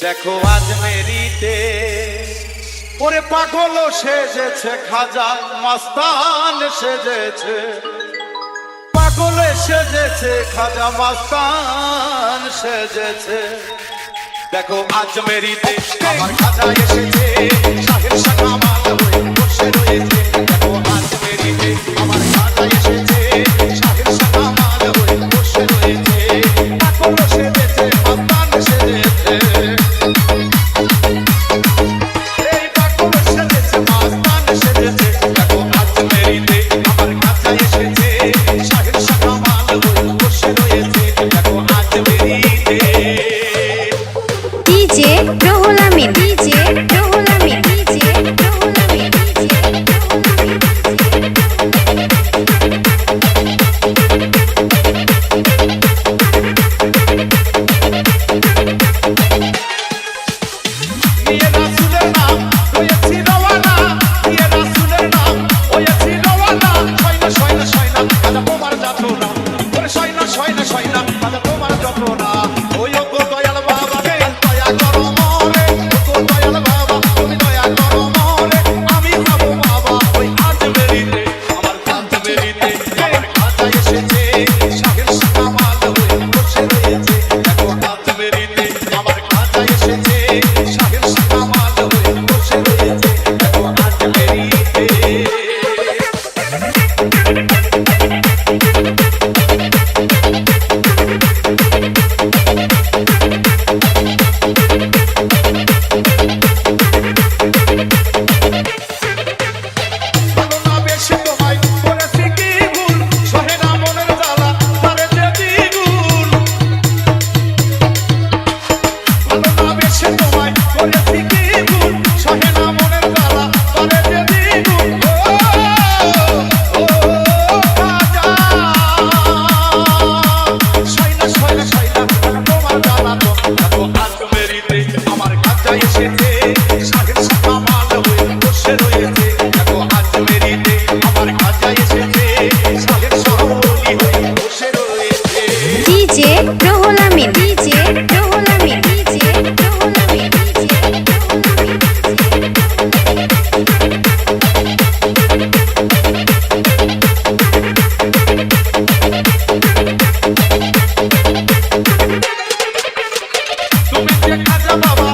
দেখো আজ মেরিতে ওরে পাগল সেজেছে, খাজা মাস্তান সেজেছে, পাগলে সেজেছে, খাজা মাস্তান সেজেছে। দেখো আজ মেরিতে আমার খাজা এসেছে, শাহের শাহ কামাল হয়ে বসে রয়েছে। দেখো আজ মেরিতে আমার খাজা এসেছে, শাহের শাহ কামাল হয়ে বসে রয়েছে। পাগল সেজেছে, মাস্তান সেজেছে, এই পাগল সেজেছে, মাস্তান সেজেছে। দেখো আজ মেরিতে আমার খাজা এসেছে, শাহের শাহ কামাল হয়ে বসে রয়েছে। দেখো আজ মেরিতে DJ Ruhul Amin, DJ Ruhul Amin, DJ Ruhul Amin, DJ নিয়ে রাসূলের নাম হয়েছি রওয়ানা, নিয়ে রাসূলের নাম হয়েছি রওয়ানা। সয়না সয়না সয়না খাজা তোমার যাতনা, ওরে সয়না সয়না সয়না খাজা তোমার যাতনা। ওই ও গো দয়াল বাবা রে, দয়া করো মোরে, ও গো দয়াল বাবা তুমি দয়া করো মোরে। আমি যাবো বাবা ওই আজ মেরিতে, আমার আজ মেরিতে আমার খাজা এসেছে, শাহের শাহ কামাল হয়ে বসে রয়েছে। দেখো আজ মেরিতে আমার খাজা এসেছে, শাহের শাহ কামাল হয়ে বসে রয়েছে। দেখো আজ মেরিতে ভালো না বেশি তোমায় করেছি কি ভুল, সহে না মনের জ্বালা তারে যে দ্বিগুণ। ভালো না বেশি তোমায় করেছি কি ভুল, সহে না মনের জ্বালা তারে যে দ্বিগুণ। ও খাজা সয়না সয়না সয়না তোমার জ্বালা তো। দেখো আজ মেরিতে আমার খাজা এসেছে, শাহের শাহ কামাল হয়ে বসে রয়েছে। দেখো আজ মেরিতে আমার খাজা এসেছে, শাহের শাহ ওলি হয়ে বসে রয়েছে। DJ Ruhul Amin, DJ Ruhul Amin, DJ Ruhul Amin, DJ Ruhul তুমি যে খাজা বাবা